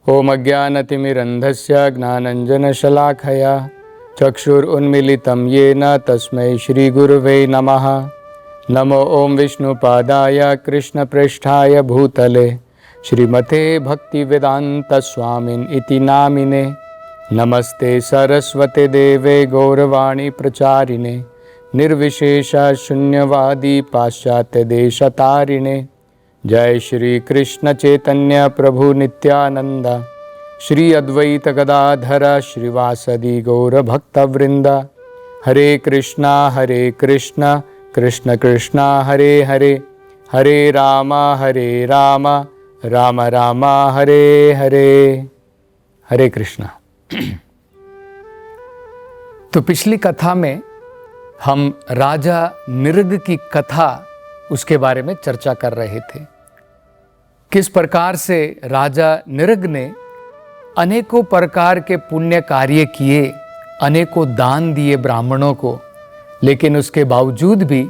ओम अज्ञानतिमिरन्धस्य ज्ञानञ्जनशलाखया चक्षुरुन्मीलितं येन तस्मै श्रीगुरुवे नमः। नमो ओम विष्णुपादाय कृष्णप्रेष्ठाय भूतले श्रीमते भक्तिवेदान्तस्वामिन् इति नामिने। नमस्ते सरस्वते देवे गौरवाणी प्रचारिणे निर्विशेष शून्यवादी पाश्चात्य देशतारिणे। जय श्री कृष्ण चैतन्य प्रभु नित्यानंद श्री अद्वैत गदाधर श्रीवासदि गौर भक्तवृंद। हरे कृष्णा कृष्ण कृष्णा हरे हरे, हरे राम राम राम हरे हरे। हरे कृष्णा। तो पिछली कथा में हम राजा निरग की कथा उसके बारे में चर्चा कर रहे थे। किस प्रकार से राजा निरग ने अनेकों प्रकार के पुण्य कार्य किए, अनेकों दान दिए ब्राह्मणों को, लेकिन उसके बावजूद भी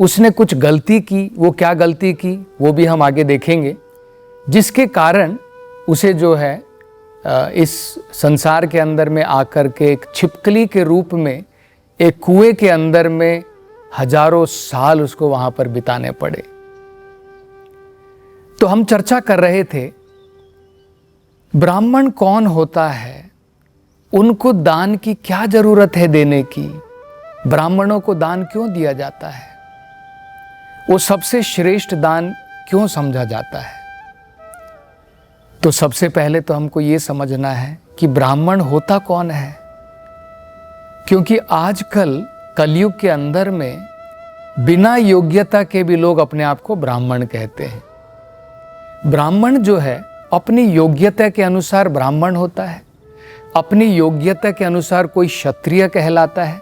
उसने कुछ गलती की। वो क्या गलती की वो भी हम आगे देखेंगे, जिसके कारण उसे जो है इस संसार के अंदर में आकर के एक छिपकली के रूप में एक कुएं के अंदर में हजारों साल उसको वहां पर बिताने पड़े। तो हम चर्चा कर रहे थे ब्राह्मण कौन होता है, उनको दान की क्या जरूरत है देने की, ब्राह्मणों को दान क्यों दिया जाता है, वो सबसे श्रेष्ठ दान क्यों समझा जाता है। तो सबसे पहले तो हमको ये समझना है कि ब्राह्मण होता कौन है, क्योंकि आजकल कलयुग के अंदर में बिना योग्यता के भी लोग अपने आप को ब्राह्मण कहते हैं। ब्राह्मण जो है अपनी योग्यता के अनुसार ब्राह्मण होता है, अपनी योग्यता के अनुसार कोई क्षत्रिय कहलाता है,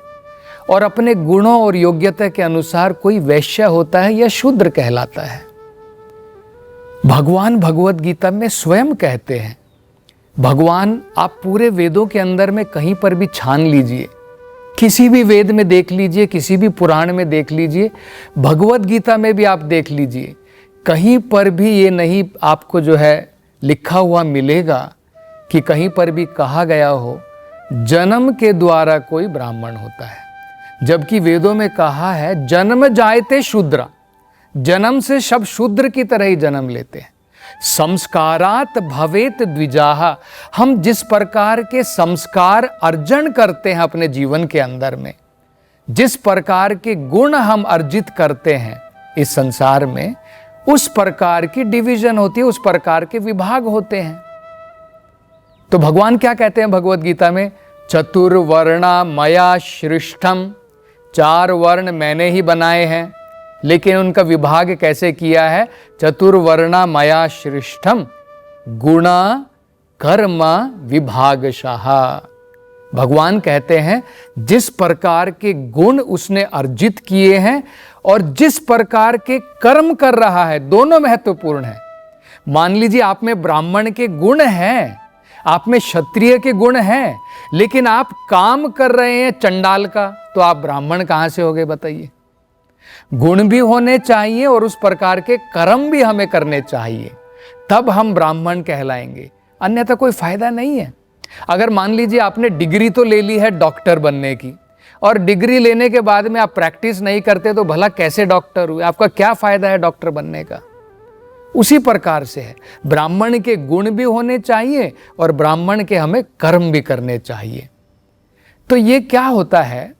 और अपने गुणों और योग्यता के अनुसार कोई वैश्य होता है या शूद्र कहलाता है। भगवान भगवत गीता में स्वयं कहते हैं, भगवान आप पूरे वेदों के अंदर में कहीं पर भी छान लीजिए, किसी भी वेद में देख लीजिए, किसी भी पुराण में देख लीजिए, भगवत गीता में भी आप देख लीजिए, कहीं पर भी ये नहीं आपको जो है लिखा हुआ मिलेगा कि कहीं पर भी कहा गया हो जन्म के द्वारा कोई ब्राह्मण होता है। जबकि वेदों में कहा है जन्म जायते शूद्रा, जन्म से सब शूद्र की तरह ही जन्म लेते हैं। संस्कारात भवेत द्विजाह, हम जिस प्रकार के संस्कार अर्जन करते हैं अपने जीवन के अंदर में, जिस प्रकार के गुण हम अर्जित करते हैं इस संसार में, उस प्रकार की डिवीजन होती है, उस प्रकार के विभाग होते हैं। तो भगवान क्या कहते हैं भगवत गीता में, चतुर्वर्णा मया सृष्टम, 4 वर्ण मैंने ही बनाए हैं, लेकिन उनका विभाग कैसे किया है, चतुर्वर्णा मया सृष्टम गुणा कर्म विभागशः। भगवान कहते हैं जिस प्रकार के गुण उसने अर्जित किए हैं और जिस प्रकार के कर्म कर रहा है, दोनों महत्वपूर्ण है। मान लीजिए आप में ब्राह्मण के गुण हैं, आप में क्षत्रिय के गुण हैं, लेकिन आप काम कर रहे हैं चंडाल का, तो आप ब्राह्मण कहां से हो गए बताइए। गुण भी होने चाहिए और उस प्रकार के कर्म भी हमें करने चाहिए, तब हम ब्राह्मण कहलाएंगे, अन्यथा कोई फायदा नहीं है। अगर मान लीजिए आपने डिग्री तो ले ली है डॉक्टर बनने की, और डिग्री लेने के बाद में आप प्रैक्टिस नहीं करते, तो भला कैसे डॉक्टर हुए, आपका क्या फायदा है डॉक्टर बनने का। उसी प्रकार से है, ब्राह्मण के गुण भी होने चाहिए और ब्राह्मण के हमें कर्म भी करने चाहिए। तो ये क्या होता है,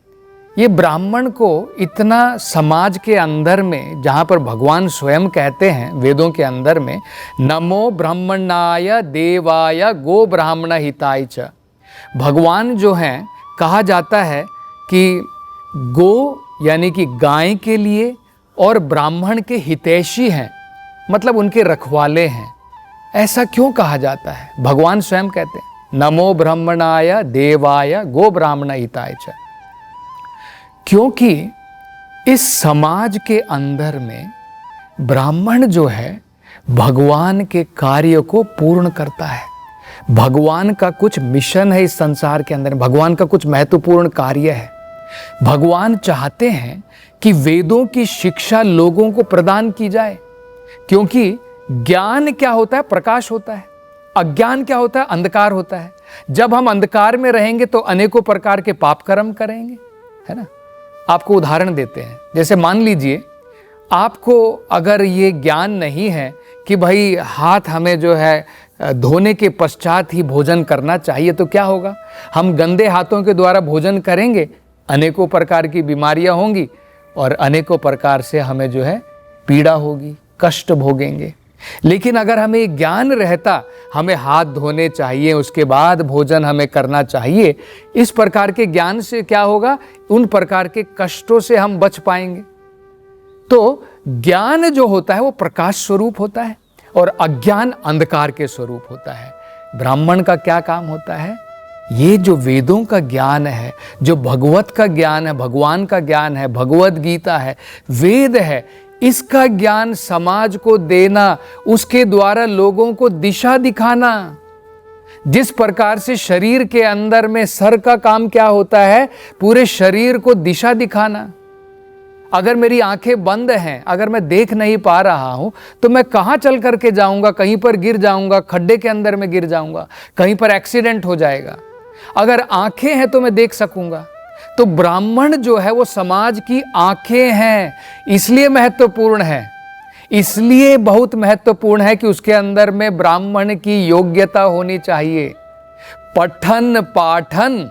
ये ब्राह्मण को इतना समाज के अंदर में, जहाँ पर भगवान स्वयं कहते हैं वेदों के अंदर में, नमो ब्राह्मणाय देवाय गो ब्राह्मण हिताय च, भगवान जो हैं कहा जाता है कि गो यानी कि गाय के लिए और ब्राह्मण के हितैषी हैं, मतलब उनके रखवाले हैं। ऐसा क्यों कहा जाता है, भगवान स्वयं कहते हैं नमो ब्राह्मणाय देवाय गो ब्राह्मण हिताय च, क्योंकि इस समाज के अंदर में ब्राह्मण जो है भगवान के कार्य को पूर्ण करता है। भगवान का कुछ मिशन है इस संसार के अंदर, भगवान का कुछ महत्वपूर्ण कार्य है। भगवान चाहते हैं कि वेदों की शिक्षा लोगों को प्रदान की जाए, क्योंकि ज्ञान क्या होता है, प्रकाश होता है। अज्ञान क्या होता है? अंधकार होता है। जब हम अंधकार में रहेंगे तो अनेकों प्रकार के पाप कर्म करेंगे, है ना। आपको उदाहरण देते हैं, जैसे मान लीजिए आपको अगर ये ज्ञान नहीं है कि भाई हाथ हमें जो है धोने के पश्चात ही भोजन करना चाहिए, तो क्या होगा? हम गंदे हाथों के द्वारा भोजन करेंगे, अनेकों प्रकार की बीमारियां होंगी और अनेकों प्रकार से हमें जो है पीड़ा होगी, कष्ट भोगेंगे। लेकिन अगर हमें ज्ञान रहता, हमें हाथ धोने चाहिए, उसके बाद भोजन हमें करना चाहिए, इस प्रकार के ज्ञान से क्या होगा? उन प्रकार के कष्टों से हम बच पाएंगे। तो ज्ञान जो होता है वो प्रकाश स्वरूप होता है और अज्ञान अंधकार के स्वरूप होता है। ब्राह्मण का क्या काम होता है? ये जो वेदों का ज्ञान है, जो भगवत का ज्ञान है, भगवान का ज्ञान है, भगवत गीता है, वेद है, इसका ज्ञान समाज को देना, उसके द्वारा लोगों को दिशा दिखाना। जिस प्रकार से शरीर के अंदर में सर का काम क्या होता है? पूरे शरीर को दिशा दिखाना। अगर मेरी आंखें बंद हैं, अगर मैं देख नहीं पा रहा हूं, तो मैं कहां चल करके जाऊंगा? कहीं पर गिर जाऊंगा, खड्डे के अंदर में गिर जाऊंगा, कहीं पर एक्सीडेंट हो जाएगा। अगर आंखें हैं तो मैं देख सकूंगा। तो ब्राह्मण जो है वो समाज की आंखें हैं, इसलिए महत्वपूर्ण है। इसलिए बहुत महत्वपूर्ण है कि उसके अंदर में ब्राह्मण की योग्यता होनी चाहिए। पठन पाठन,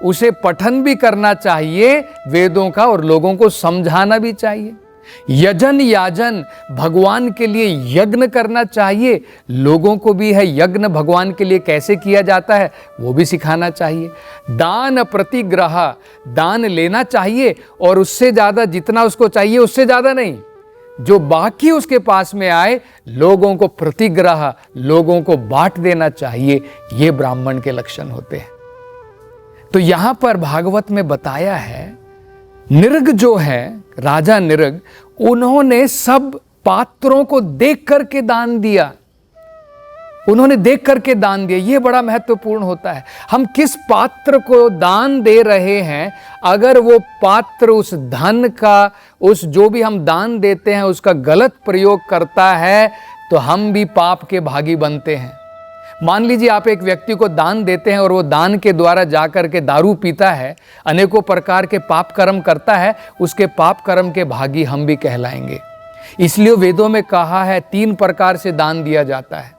उसे पठन भी करना चाहिए वेदों का और लोगों को समझाना भी चाहिए। यजन याजन, भगवान के लिए यज्ञ करना चाहिए, लोगों को भी है यज्ञ भगवान के लिए कैसे किया जाता है वो भी सिखाना चाहिए। दान प्रतिग्रह, दान लेना चाहिए और उससे ज़्यादा जितना उसको चाहिए उससे ज़्यादा नहीं, जो बाकी उसके पास में आए लोगों को प्रतिग्रह, लोगों को बांट देना चाहिए। ये ब्राह्मण के लक्षण होते हैं। तो यहां पर भागवत में बताया है, निरग जो है, राजा निरग, उन्होंने सब पात्रों को देख करके दान दिया। उन्होंने देख करके दान दिया। ये बड़ा महत्वपूर्ण होता है। हम किस पात्र को दान दे रहे हैं, अगर वो पात्र उस धन का, उस जो भी हम दान देते हैं उसका गलत प्रयोग करता है, तो हम भी पाप के भागी बनते हैं। मान लीजिए आप एक व्यक्ति को दान देते हैं और वो दान के द्वारा जाकर के दारू पीता है, अनेकों प्रकार के पाप कर्म करता है, उसके पाप कर्म के भागी हम भी कहलाएंगे। इसलिए वेदों में कहा है 3 प्रकार से दान दिया जाता है।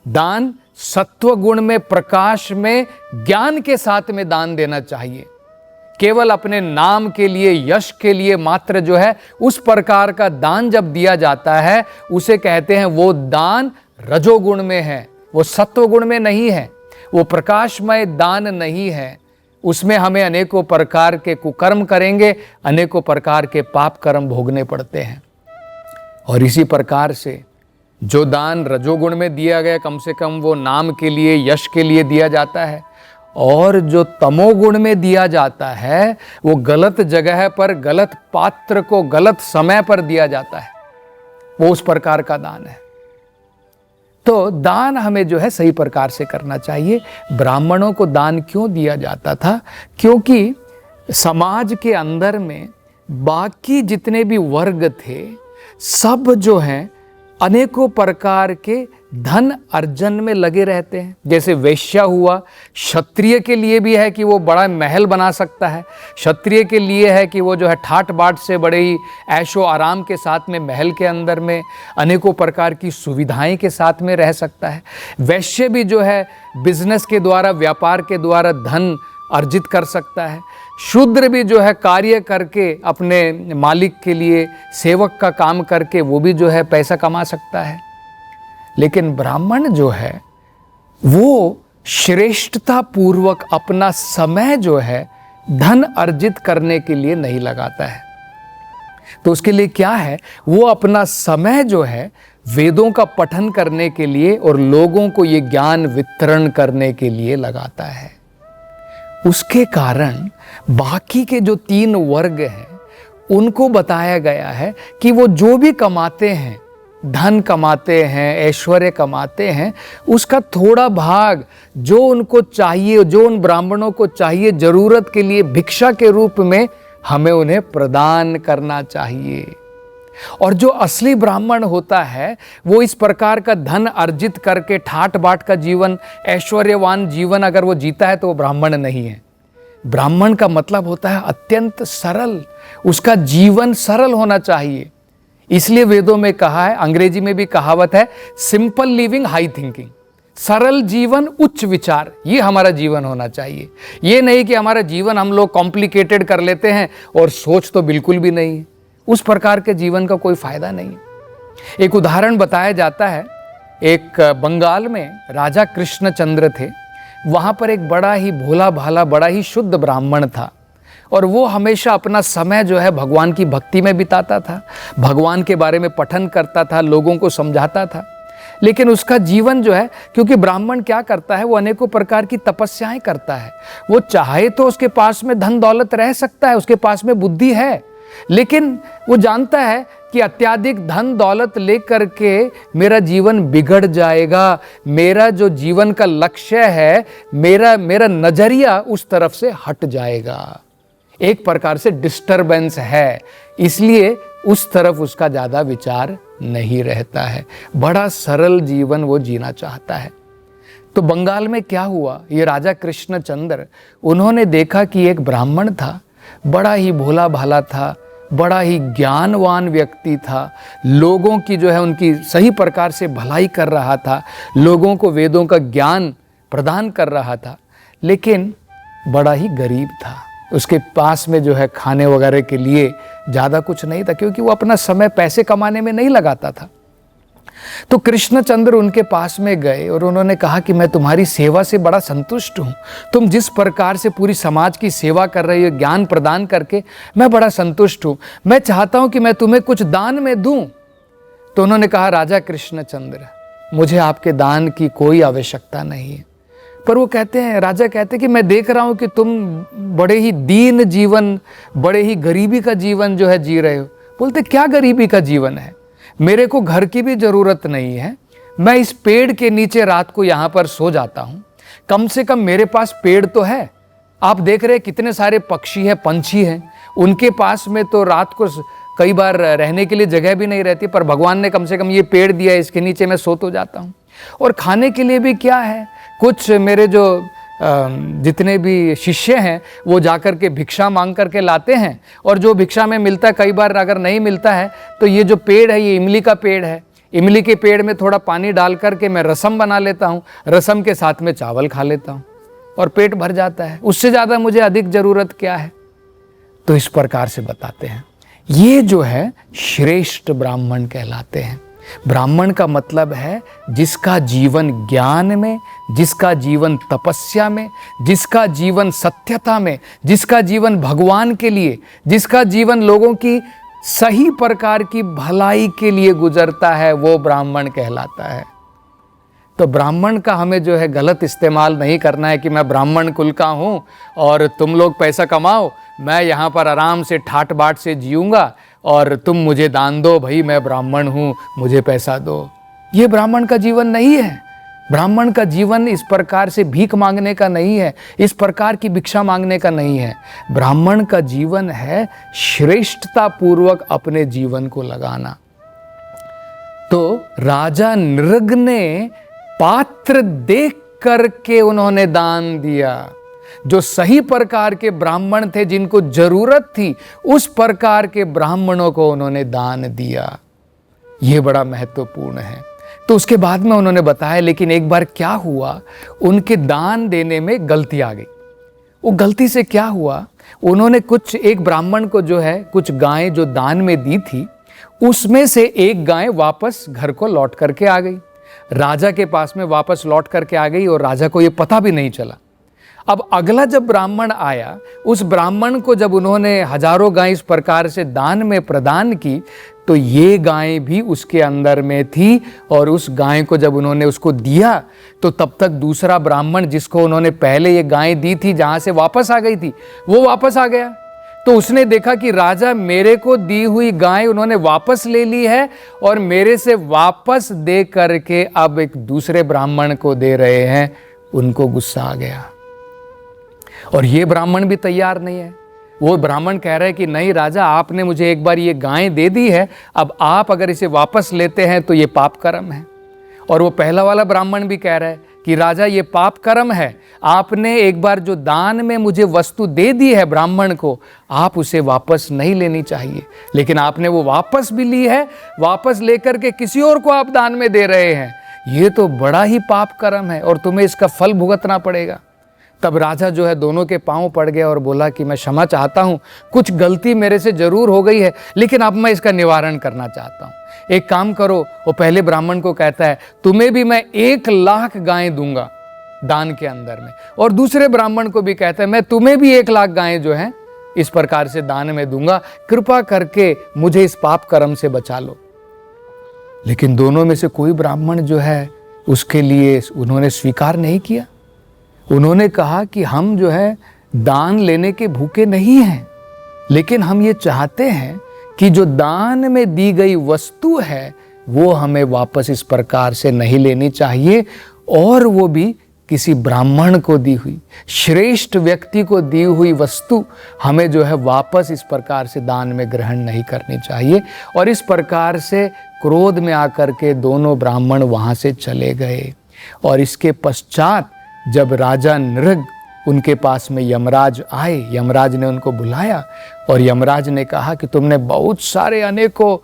दान सत्व गुण में, प्रकाश में, ज्ञान के साथ में दान देना चाहिए। केवल अपने नाम के लिए, यश के लिए मात्र जो है उस प्रकार का दान जब दिया जाता है, उसे कहते हैं वो दान रजोगुण में है, वो सत्व गुण में नहीं है, वो प्रकाशमय दान नहीं है। उसमें हमें अनेकों प्रकार के कुकर्म करेंगे, अनेकों प्रकार के पाप कर्म भोगने पड़ते हैं। और इसी प्रकार से जो दान रजोगुण में दिया गया, कम से कम वो नाम के लिए, यश के लिए दिया जाता है, और जो तमोगुण में दिया जाता है वो गलत जगह पर, गलत पात्र को गलत समय पर दिया जाता है, वो उस प्रकार का दान है। तो दान हमें जो है सही प्रकार से करना चाहिए। ब्राह्मणों को दान क्यों दिया जाता था? क्योंकि समाज के अंदर में बाकी जितने भी वर्ग थे, सब जो हैं अनेकों प्रकार के धन अर्जन में लगे रहते हैं। जैसे वैश्या हुआ, क्षत्रिय के लिए भी है कि वो बड़ा महल बना सकता है, क्षत्रिय के लिए है कि वो जो है ठाट बाट से बड़े ही ऐशो आराम के साथ में महल के अंदर में अनेकों प्रकार की सुविधाएं के साथ में रह सकता है। वैश्य भी जो है बिजनेस के द्वारा, व्यापार के द्वारा धन अर्जित कर सकता है। शूद्र भी जो है कार्य करके अपने मालिक के लिए सेवक का काम करके वो भी जो है पैसा कमा सकता है। लेकिन ब्राह्मण जो है वो श्रेष्ठता पूर्वक अपना समय जो है धन अर्जित करने के लिए नहीं लगाता है। तो उसके लिए क्या है? वो अपना समय जो है वेदों का पठन करने के लिए और लोगों को ये ज्ञान वितरण करने के लिए लगाता है। उसके कारण बाकी के जो 3 वर्ग हैं उनको बताया गया है कि वो जो भी कमाते हैं, धन कमाते हैं, ऐश्वर्य कमाते हैं, उसका थोड़ा भाग जो उनको चाहिए, जो उन ब्राह्मणों को चाहिए जरूरत के लिए भिक्षा के रूप में, हमें उन्हें प्रदान करना चाहिए। और जो असली ब्राह्मण होता है वो इस प्रकार का धन अर्जित करके ठाट बाट का जीवन, ऐश्वर्यवान जीवन अगर वो जीता है तो वो ब्राह्मण नहीं है। ब्राह्मण का मतलब होता है अत्यंत सरल, उसका जीवन सरल होना चाहिए। इसलिए वेदों में कहा है, अंग्रेजी में भी कहावत है, सिंपल लिविंग हाई थिंकिंग। सरल जीवन उच्च विचार, ये हमारा जीवन होना चाहिए। ये नहीं कि हमारा जीवन हम लोग कॉम्प्लिकेटेड कर लेते हैं और सोच तो बिल्कुल भी नहीं है। उस प्रकार के जीवन का कोई फायदा नहीं है। एक उदाहरण बताया जाता है, एक बंगाल में राजा कृष्णचंद्र थे। वहाँ पर एक बड़ा ही भोला भाला, बड़ा ही शुद्ध ब्राह्मण था और वो हमेशा अपना समय जो है भगवान की भक्ति में बिताता था, भगवान के बारे में पठन करता था, लोगों को समझाता था। लेकिन उसका जीवन जो है, क्योंकि ब्राह्मण क्या करता है, वो अनेकों प्रकार की तपस्याएं करता है। वो चाहे तो उसके पास में धन दौलत रह सकता है, उसके पास में बुद्धि है, लेकिन वो जानता है कि अत्याधिक धन दौलत लेकर के मेरा जीवन बिगड़ जाएगा, मेरा जो जीवन का लक्ष्य है, मेरा नजरिया उस तरफ से हट जाएगा। एक प्रकार से डिस्टरबेंस है, इसलिए उस तरफ उसका ज़्यादा विचार नहीं रहता है। बड़ा सरल जीवन वो जीना चाहता है। तो बंगाल में क्या हुआ, ये राजा कृष्णचंद्र, उन्होंने देखा कि एक ब्राह्मण था, बड़ा ही भोला भाला था, बड़ा ही ज्ञानवान व्यक्ति था, लोगों की जो है उनकी सही प्रकार से भलाई कर रहा था, लोगों को वेदों का ज्ञान प्रदान कर रहा था, लेकिन बड़ा ही गरीब था। उसके पास में जो है खाने वगैरह के लिए ज़्यादा कुछ नहीं था, क्योंकि वो अपना समय पैसे कमाने में नहीं लगाता था। तो कृष्णचंद्र उनके पास में गए और उन्होंने कहा कि मैं तुम्हारी सेवा से बड़ा संतुष्ट हूँ, तुम जिस प्रकार से पूरी समाज की सेवा कर रही हो, ज्ञान प्रदान करके, मैं बड़ा संतुष्ट हूँ, मैं चाहता हूँ कि मैं तुम्हें कुछ दान में दूँ। तो उन्होंने कहा, राजा कृष्णचंद्र, मुझे आपके दान की कोई आवश्यकता नहीं है। पर वो कहते हैं, राजा कहते हैं कि मैं देख रहा हूँ कि तुम बड़े ही दीन जीवन, बड़े ही गरीबी का जीवन जो है जी रहे हो। बोलते, क्या गरीबी का जीवन है, मेरे को घर की भी ज़रूरत नहीं है, मैं इस पेड़ के नीचे रात को यहाँ पर सो जाता हूँ, कम से कम मेरे पास पेड़ तो है। आप देख रहे हैं कितने सारे पक्षी हैं, पंछी हैं, उनके पास में तो रात को कई बार रहने के लिए जगह भी नहीं रहती, पर भगवान ने कम से कम ये पेड़ दिया, इसके नीचे मैं सो तो जाता हूँ। और खाने के लिए भी क्या है, कुछ मेरे जो जितने भी शिष्य हैं वो जाकर के भिक्षा मांग करके लाते हैं, और जो भिक्षा में मिलता है, कई बार अगर नहीं मिलता है तो ये जो पेड़ है, ये इमली का पेड़ है, इमली के पेड़ में थोड़ा पानी डाल करके मैं रसम बना लेता हूँ, रसम के साथ में चावल खा लेता हूँ और पेट भर जाता है, उससे ज़्यादा मुझे अधिक ज़रूरत क्या है। तो इस प्रकार से बताते हैं, ये जो है श्रेष्ठ ब्राह्मण कहलाते हैं। ब्राह्मण का मतलब है जिसका जीवन ज्ञान में, जिसका जीवन तपस्या में, जिसका जीवन सत्यता में, जिसका जीवन भगवान के लिए, जिसका जीवन लोगों की सही प्रकार की भलाई के लिए गुजरता है, वो ब्राह्मण कहलाता है। तो ब्राह्मण का हमें जो है गलत इस्तेमाल नहीं करना है कि मैं ब्राह्मण कुल का हूँ और तुम लोग पैसा कमाओ, मैं यहाँ पर आराम से ठाट बाट से जीऊँगा और तुम मुझे दान दो, भाई मैं ब्राह्मण हूँ, मुझे पैसा दो। ये ब्राह्मण का जीवन नहीं है। ब्राह्मण का जीवन इस प्रकार से भीख मांगने का नहीं है, इस प्रकार की भिक्षा मांगने का नहीं है। ब्राह्मण का जीवन है श्रेष्ठता पूर्वक अपने जीवन को लगाना। तो राजा नृग ने पात्र देख करके उन्होंने दान दिया। जो सही प्रकार के ब्राह्मण थे, जिनको जरूरत थी, उस प्रकार के ब्राह्मणों को उन्होंने दान दिया। यह बड़ा महत्वपूर्ण है। तो उसके बाद में उन्होंने बताया, लेकिन एक बार क्या हुआ, उनके दान देने में गलती आ गई। वो गलती से क्या हुआ, उन्होंने एक ब्राह्मण को जो है कुछ गायें जो दान में दी थी, उसमें से एक गाय वापस घर को लौट करके आ गई, राजा के पास में वापस लौट करके आ गई और राजा को ये पता भी नहीं चला। अब अगला जब ब्राह्मण आया, उस ब्राह्मण को जब उन्होंने हजारों गाय इस प्रकार से दान में प्रदान की, तो ये गाय भी उसके अंदर में थी, और उस गाय को जब उन्होंने उसको दिया, तो तब तक दूसरा ब्राह्मण जिसको उन्होंने पहले ये गाय दी थी, जहाँ से वापस आ गई थी, वो वापस आ गया। तो उसने देखा कि राजा मेरे को दी हुई गाय उन्होंने वापस ले ली है और मेरे से वापस दे करके अब एक दूसरे ब्राह्मण को दे रहे हैं। उनको गुस्सा आ गया, और ये ब्राह्मण भी तैयार नहीं है। वो ब्राह्मण कह रहे हैं कि नहीं राजा, आपने मुझे एक बार ये गाय दे दी है, अब आप अगर इसे वापस लेते हैं तो ये पाप कर्म है। और वो पहला वाला ब्राह्मण भी कह रहा है कि राजा ये पाप कर्म है, आपने एक बार जो दान में मुझे वस्तु दे दी है ब्राह्मण को, आप उसे वापस नहीं लेनी चाहिए, लेकिन आपने वो वापस भी ली है, वापस लेकर के किसी और को आप दान में दे रहे हैं, ये तो बड़ा ही पाप कर्म है और तुम्हें इसका फल भुगतना पड़ेगा। तब राजा जो है दोनों के पांव पड़ गया और बोला कि मैं क्षमा चाहता हूँ, कुछ गलती मेरे से जरूर हो गई है, लेकिन अब मैं इसका निवारण करना चाहता हूँ। एक काम करो, वो पहले ब्राह्मण को कहता है तुम्हें भी मैं 1,00,000 गायें दूंगा दान के अंदर में, और दूसरे ब्राह्मण को भी कहता है मैं तुम्हें भी 1,00,000 गायें जो हैं इस प्रकार से दान में दूंगा, कृपा करके मुझे इस पाप कर्म से बचा लो। लेकिन दोनों में से कोई ब्राह्मण जो है उसके लिए उन्होंने स्वीकार नहीं किया। उन्होंने कहा कि हम जो है दान लेने के भूखे नहीं हैं, लेकिन हम ये चाहते हैं कि जो दान में दी गई वस्तु है वो हमें वापस इस प्रकार से नहीं लेनी चाहिए, और वो भी किसी ब्राह्मण को दी हुई, श्रेष्ठ व्यक्ति को दी हुई वस्तु हमें जो है वापस इस प्रकार से दान में ग्रहण नहीं करनी चाहिए। और इस प्रकार से क्रोध में आकर के दोनों ब्राह्मण वहाँ से चले गए। और इसके पश्चात जब राजा नृग उनके पास में यमराज आए, यमराज ने उनको बुलाया और यमराज ने कहा कि तुमने बहुत सारे अनेकों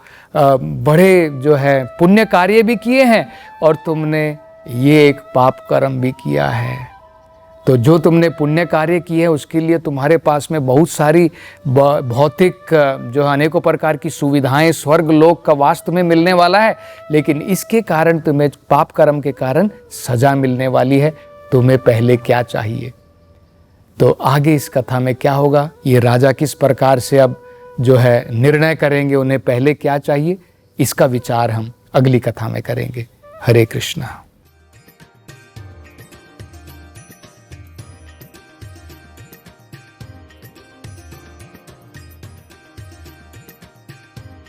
बड़े जो है पुण्य कार्य भी किए हैं और तुमने ये एक पाप कर्म भी किया है, तो जो तुमने पुण्य कार्य किए हैं उसके लिए तुम्हारे पास में बहुत सारी भौतिक जो अनेकों प्रकार की सुविधाएं, स्वर्ग लोक का वास तुम्हें मिलने वाला है, लेकिन इसके कारण तुम्हें पाप कर्म के कारण सजा मिलने वाली है, तुम्हें पहले क्या चाहिए। तो आगे इस कथा में क्या होगा, ये राजा किस प्रकार से अब जो है निर्णय करेंगे, उन्हें पहले क्या चाहिए, इसका विचार हम अगली कथा में करेंगे। हरे कृष्णा।